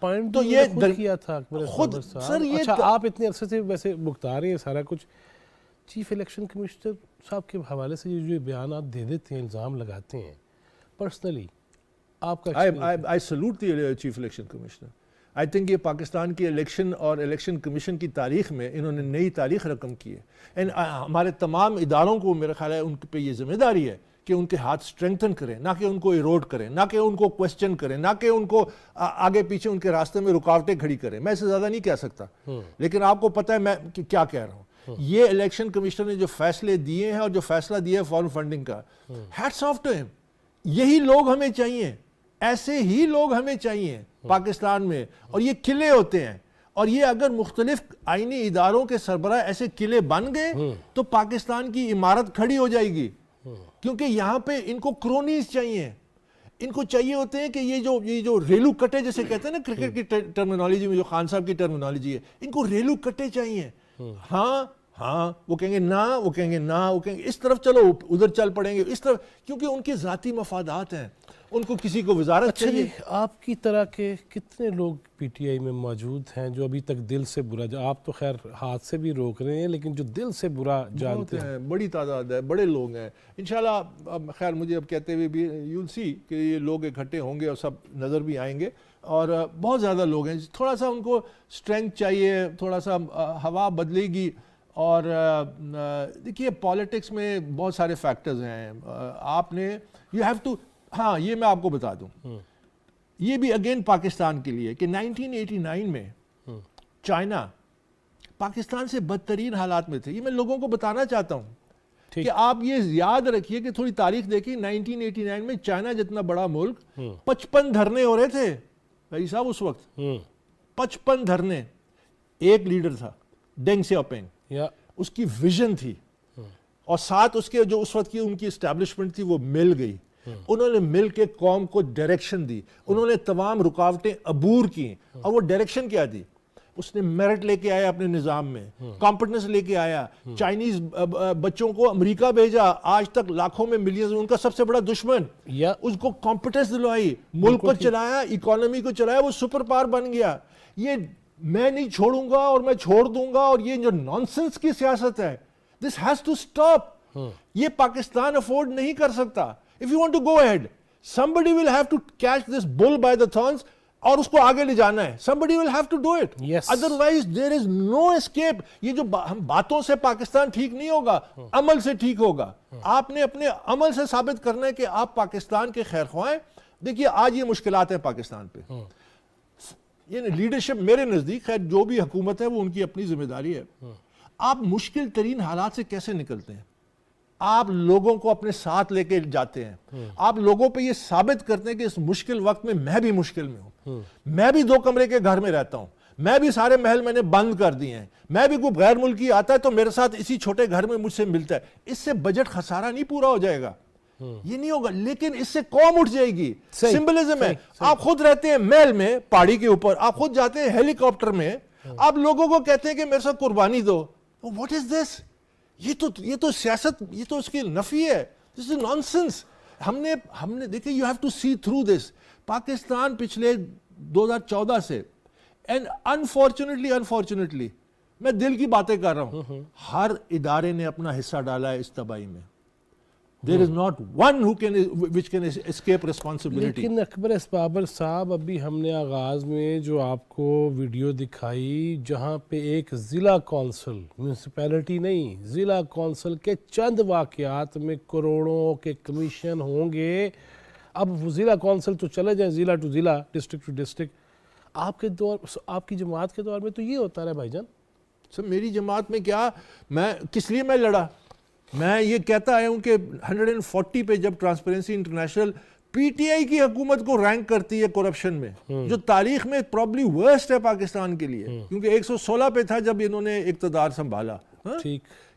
Point تو یہ خود کیا تھا خود سر یہ اچھا آپ اتنے عرصے سے ویسے بکتا رہے ہیں سارا کچھ. چیف الیکشن کمشنر صاحب کے حوالے سے جو بیانات دے دیتے ہیں, الزام لگاتے ہیں, پرسنلی آپ کا I salute the chief election commissioner. I think یہ پاکستان کی الیکشن اور الیکشن کمیشن کی تاریخ میں انہوں نے نئی تاریخ رقم کی ہے. اینڈ ہمارے تمام اداروں کو میرا خیال ہے ان پہ یہ ذمہ داری ہے کہ ان کے ہاتھ اسٹرینگتھن کریں, نہ کہ ان کو ایروڈ کریں, نہ کہ ان کو کوسچن کریں, نہ کہ ان کو آگے پیچھے ان کے راستے میں رکاوٹیں کھڑی کریں. میں اس سے زیادہ نہیں کہہ سکتا, لیکن آپ کو پتہ ہے میں کیا کہہ رہا ہوں. یہ الیکشن کمشنر نے جو فیصلے دیے ہیں اور جو فیصلہ دیا ہے فارم فنڈنگ کا, ہیٹس آف ٹو ہم. یہی لوگ ہمیں چاہیے, ایسے ہی لوگ ہمیں چاہیے پاکستان میں. اور یہ قلعے ہوتے ہیں, اور یہ اگر مختلف آئینی اداروں کے سربراہ ایسے قلعے بن گئے تو پاکستان کی عمارت کھڑی ہو جائے گی. کیونکہ یہاں پہ ان کو کرونیز چاہیے, ان کو چاہیے ہوتے ہیں کہ یہ جو ریلو کٹے جیسے کہتے ہیں نا کرکٹ کی ٹرمینالوجی میں, جو خان صاحب کی ٹرمینالوجی ہے, ان کو ریلو کٹے چاہیے. ہاں وہ کہیں گے نہ, وہ کہیں گے نہ, وہ کہیں گے اس طرف چلو, ادھر چل پڑیں گے اس طرف, کیونکہ ان کے ذاتی مفادات ہیں. ان کو کسی کو وزارت چاہیے. آپ کی طرح کے کتنے لوگ پی ٹی آئی میں موجود ہیں جو ابھی تک دل سے برا, آپ تو خیر ہاتھ سے بھی روک رہے ہیں, لیکن جو دل سے برا جانتے ہیں؟ بڑی تعداد ہے, بڑے لوگ ہیں انشاءاللہ. خیر مجھے اب کہتے ہوئے بھی یو سی کہ یہ لوگ اکٹھے ہوں گے اور سب نظر بھی آئیں گے, اور بہت زیادہ لوگ ہیں. تھوڑا سا ان کو اسٹرینگتھ چاہیے, تھوڑا سا ہوا بدلے گی. اور دیکھیے پالیٹکس میں بہت سارے فیکٹرز ہیں. آپ نے یو ہیو ٹو, ہاں یہ میں آپ کو بتا دوں, یہ بھی اگین پاکستان کے لیے کہ 1989 میں چائنا پاکستان سے بدترین حالات میں تھے. یہ میں لوگوں کو بتانا چاہتا ہوں کہ آپ یہ یاد رکھیے کہ تھوڑی تاریخ دیکھیں. 1989 میں چائنا جتنا بڑا ملک 55 دھرنے ہو رہے تھے بھائی صاحب اس وقت, 55 دھرنے. ایک لیڈر تھا ڈینگ سیاؤپنگ, اس کی ویژن تھی, اور ساتھ اس کے جو اس وقت کی ان کی اسٹیبلشمنٹ تھی وہ مل گئی. انہوں نے مل کے قوم کو ڈائریکشن دی, انہوں نے تمام رکاوٹیں عبور کی. اور وہ ڈائریکشن کیا دی؟ اس نے میرٹ لے کے آیا اپنے نظام میں, کمپٹنس لے کے آیا, چائنیز بچوں کو امریکہ بھیجا, آج تک لاکھوں میں ملینز, ان کا سب سے بڑا دشمن, اس کو کمپٹنس دلوائی, ملک کو چلایا, اکانومی کو چلایا, وہ سپر پاور بن گیا. یہ میں نہیں چھوڑوں گا اور میں چھوڑ دوں گا, اور یہ جو نانسنس کی سیاست ہے, this has to stop. یہ پاکستان افورڈ نہیں کر سکتا. If you want to go ahead, somebody will have to catch this bull by the thorns اور اس کو آگے لے جانا ہے. Somebody will have to do it. Otherwise there is no escape. یہ جو ہم باتوں سے پاکستان ٹھیک نہیں ہوگا, عمل سے ٹھیک ہوگا. آپ نے اپنے عمل سے ثابت کرنا ہے کہ آپ پاکستان کے خیر خواہ ہیں. دیکھیے آج یہ مشکلات ہیں پاکستان پہ, یہ لیڈرشپ میرے نزدیک, خیر جو بھی حکومت ہے وہ ان کی اپنی ذمہ داری ہے. آپ مشکل ترین حالات سے کیسے نکلتے ہیں؟ آپ لوگوں کو اپنے ساتھ لے کے جاتے ہیں, آپ لوگوں پہ یہ ثابت کرتے ہیں کہ اس مشکل وقت میں بھی مشکل میں ہوں, میں بھی 2 کمرے کے گھر میں رہتا ہوں, میں بھی سارے محل میں نے بند کر دیے ہیں, میں بھی کوئی غیر ملکی آتا ہے تو میرے ساتھ اسی چھوٹے گھر میں مجھ سے ملتا ہے. اس سے بجٹ خسارہ نہیں پورا ہو جائے گا, یہ نہیں ہوگا, لیکن اس سے قوم اٹھ جائے گی. سمبلزم ہے. آپ خود رہتے ہیں محل میں پہاڑی کے اوپر, آپ خود جاتے ہیں ہیلی کاپٹر میں, آپ لوگوں کو کہتے ہیں کہ میرے ساتھ قربانی دو. واٹ از دس؟ یہ تو سیاست, یہ تو اس کی نفی ہے. This is nonsense. ہم نے دیکھیں, you have to see through this. Pakistan پچھلے 2014 سے, اینڈ انفارچونیٹلی میں دل کی باتیں کر رہا ہوں, ہر ادارے نے اپنا حصہ ڈالا ہے اس تباہی میں. There is not one which can escape responsibility. لیکن اکبر اسبابر صاحب, ابھی ہم نے آغاز میں جو آپ کو ویڈیو دکھائی جہاں پہ ایک ضلع کونسل, میونسپیلٹی نہیں, ضلع کونسل کے چند واقعات میں کروڑوں کے کمیشن ہوں گے. اب ضلع کونسل تو چلے جائیں, ضلع ٹو ضلع, ڈسٹرکٹ ٹو ڈسٹرکٹ. آپ کی جماعت کے دور میں تو یہ ہوتا رہا بھائی جان. سر میری جماعت میں کیا, میں کس لیے میں لڑا, میں یہ کہتا آیا ہوں کہ 140 پہ جب transparency international P T I کی حکومت کو رینک کرتی ہے کرپشن میں, جو تاریخ میں پرابلی ورسٹ ہے پاکستان کے لیے, کیونکہ 116 پہ تھا جب انہوں نے اقتدار سنبھالا.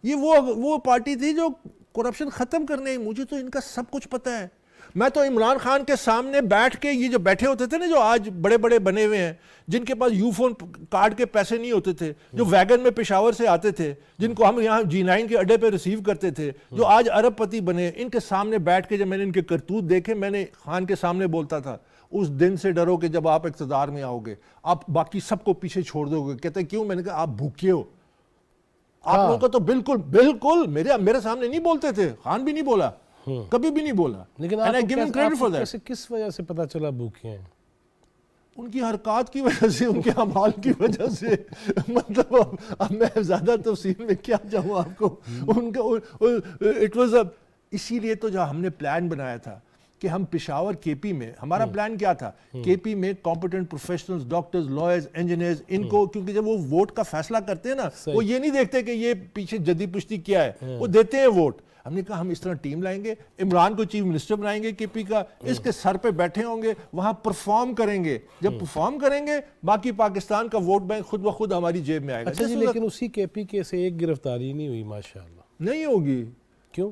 یہ وہ پارٹی تھی جو کرپشن ختم کرنے, مجھے تو ان کا سب کچھ پتہ ہے. میں تو عمران خان کے سامنے بیٹھ کے, یہ جو بیٹھے ہوتے تھے نا, جو آج بڑے بڑے بنے ہوئے ہیں, جن کے پاس یو فون کارڈ کے پیسے نہیں ہوتے تھے, جو ویگن میں پشاور سے آتے تھے, جن کو ہم یہاں G9 کے اڈے پہ ریسیو کرتے تھے, جو آج ارب پتی بنے, ان کے سامنے بیٹھ کے جب میں نے ان کے کرتوت دیکھے, میں نے خان کے سامنے بولتا تھا, اس دن سے ڈرو کہ جب آپ اقتدار میں آؤ گے آپ باقی سب کو پیچھے چھوڑ دو گے. کہتے ہیں کیوں؟ میں نے کہا آپ بھوکے ہو. آپ لوگوں کا تو بالکل میرے سامنے نہیں بولتے تھے, خان بھی نہیں بولا, کبھی بھی نہیں بولا. لیکن کس وجہ سے پتا چلا بھوکے ہیں؟ ان کی حرکات کی وجہ سے, ان کے اعمال کی وجہ سے. مطلب اب میں زیادہ تفصیل میں کیا جاؤں آپ کو. ان کا اٹ واز اسی لیے تو جو ہم نے پلان بنایا تھا کہ ہم پشاور کے پی میں, ہمارا پلان کیا تھا, کے پی میں competent professionals, doctors, lawyers, engineers, ان کو, کیونکہ جب وہ ووٹ کا فیصلہ کرتے ہیں نا, وہ یہ نہیں دیکھتے کہ یہ پیچھے جدی پشتی کیا ہے, وہ دیتے ہیں ووٹ. ہم نے کہا ہم اس طرح ٹیم لائیں گے, عمران کو چیف منسٹر بنائیں گے کے پی کا, اس کے سر پہ بیٹھے ہوں گے, وہاں پرفارم کریں گے. جب پرفارم کریں گے باقی پاکستان کا ووٹ بینک خود بخود ہماری جیب میں آئے گا. اچھا جی, لیکن اسی کے پی کے سے ایک گرفتاری نہیں ہوئی ماشاءاللہ. نہیں ہوگی. کیوں؟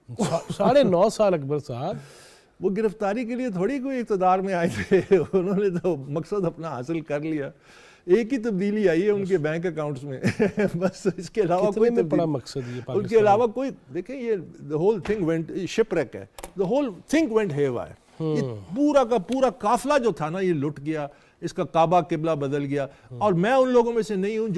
9.5 سال اکبر صاحب. وہ گرفتاری کے لیے تھوڑی کوئی اقتدار میں آئے تھے, انہوں نے تو مقصد اپنا حاصل کر لیا. ایک ہی تبدیلی آئی ہے ان کے بینک اکاؤنٹس میں, بس اس کے علاوہ کوئی بڑا مقصد یہ ان کے علاوہ کوئی. دیکھیں یہ the whole thing went shipwreck ہے, the whole thing went haywire. یہ پورا کا پورا قافلہ جو تھا نا یہ لٹ گیا, اس کا کعبہ قبلہ بدل گیا. اور میں ان لوگوں میں سے نہیں ہوں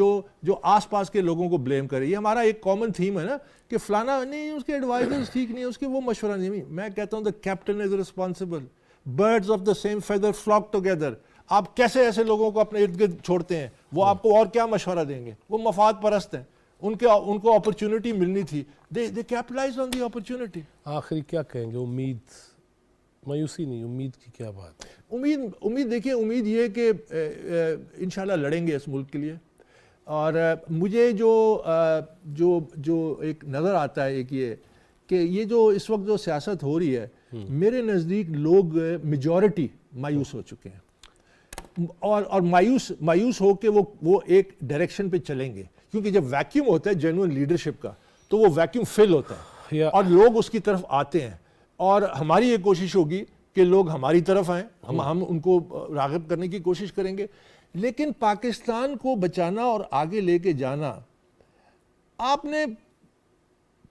جو آس پاس کے لوگوں کو بلیم کرے. یہ ہمارا ایک کامن تھیم ہے نا کہ فلانا نہیں, اس کے ایڈوائزرز ٹھیک نہیں, اس کے وہ مشورہ نہیں. میں کہتا ہوں the captain is responsible. birds of the same feather flock together. آپ کیسے ایسے لوگوں کو اپنے ارد گرد چھوڑتے ہیں؟ وہ آپ کو اور کیا مشورہ دیں گے؟ وہ مفاد پرست ہیں, ان کو اپرچونٹی ملنی تھی. they capitalized on the opportunity. آخری کیا کہیں گے؟ امید, مایوسی نہیں, امید کی کیا بات ہے؟ امید دیکھیں, امید یہ کہ انشاءاللہ لڑیں گے اس ملک کے لیے. اور مجھے جو ایک نظر آتا ہے ایک یہ کہ یہ جو اس وقت جو سیاست ہو رہی ہے, میرے نزدیک لوگ میجورٹی مایوس ہو چکے ہیں, اور مایوس ہو کے وہ ایک ڈائریکشن پہ چلیں گے. کیونکہ جب ویکیوم ہوتا ہے جینوئن لیڈرشپ کا تو وہ ویکیوم فل ہوتا ہے اور لوگ اس کی طرف آتے ہیں. اور ہماری یہ کوشش ہوگی کہ لوگ ہماری طرف آئیں, ہم ان کو راغب کرنے کی کوشش کریں گے. لیکن پاکستان کو بچانا اور آگے لے کے جانا, آپ نے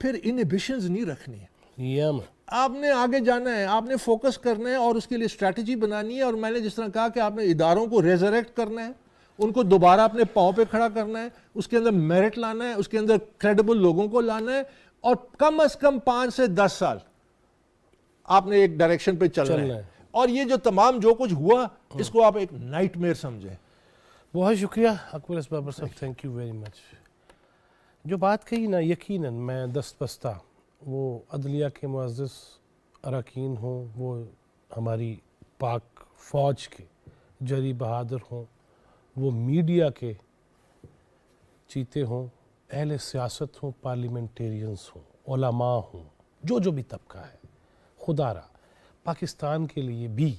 پھر انہیبیشنز نہیں رکھنی ہے. آپ نے آگے جانا ہے, آپ نے فوکس کرنا ہے اور اس کے لیے اسٹریٹجی بنانی ہے. اور میں نے جس طرح کہا کہ آپ نے اداروں کو ریزریکٹ کرنا ہے, ان کو دوبارہ اپنے پاؤں پہ کھڑا کرنا ہے, اس کے اندر میرٹ لانا ہے, اس کے اندر کریڈیبل لوگوں کو لانا ہے, اور کم از کم 5 سے 10 سال آپ نے ایک ڈائریکشن پہ چلنا ہے. اور یہ جو تمام جو کچھ ہوا اس کو آپ ایک نائٹ میئر سمجھیں. بہت شکریہ اکبر اسبابر صاحب, تھینک یو ویری مچ. جو بات کہی نا, یقیناً میں دست بستہ, وہ عدلیہ کے معزز اراکین ہوں, وہ ہماری پاک فوج کے جری بہادر ہوں, وہ میڈیا کے چیتے ہوں, اہل سیاست ہوں, پارلیمنٹیرینز ہوں, علماء ہوں, جو بھی طبقہ ہے, خدا را پاکستان کے لیے بھی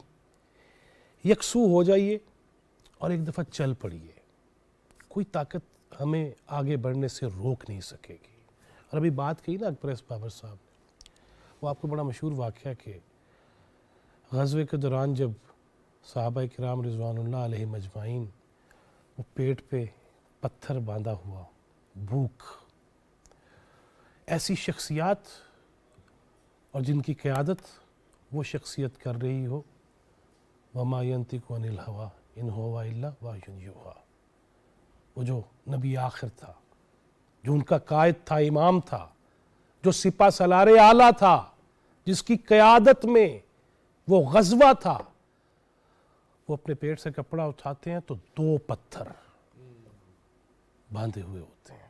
یکسو ہو جائیے اور ایک دفعہ چل پڑیے. کوئی طاقت ہمیں آگے بڑھنے سے روک نہیں سکے گی. اور ابھی بات کہی نا اکبر اسبابر صاحب نے, وہ آپ کو بڑا مشہور واقعہ کہ غزوے کے دوران جب صحابہ کرام رضوان اللہ علیہ مجمعین, وہ پیٹ پہ پتھر باندھا ہوا, بھوک, ایسی شخصیات اور جن کی قیادت وہ شخصیت کر رہی ہو, وَمَا يَنْطِقُ عَنِ الْهَوَىٰ إِنْ هُوَ إِلَّا وَحْيٌ يُوحَىٰ. وہ جو نبی آخر تھا, جو ان کا قائد تھا, امام تھا, جو سپہ سالار اعلیٰ تھا, جس کی قیادت میں وہ غزوہ تھا, وہ اپنے پیٹ سے کپڑا اٹھاتے ہیں تو 2 پتھر باندھے ہوئے ہوتے ہیں.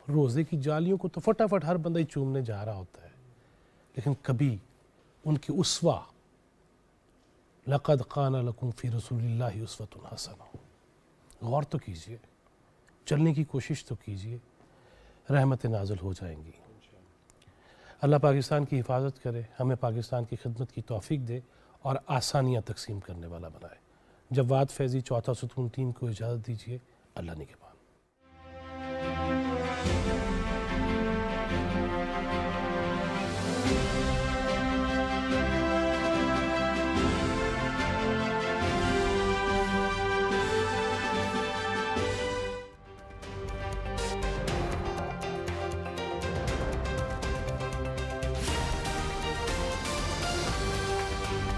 روزے کی جالیوں کو تو فٹافٹ ہر بندہ ہی چومنے جا رہا ہوتا ہے, لیکن کبھی ان کی اسوہ لَقَدْ قَانَ لَكُمْ فِي رَسُولِ اللَّهِ أُسْوَةٌ حَسَنَةٌ, غور تو کیجئے, چلنے کی کوشش تو کیجئے, رحمت نازل ہو جائیں گی. اللہ پاکستان کی حفاظت کرے, ہمیں پاکستان کی خدمت کی توفیق دے اور آسانیاں تقسیم کرنے والا بنائے. جواد فیضی, چوتھا ستون ٹیم کو اجازت دیجیے. اللہ نگہبان.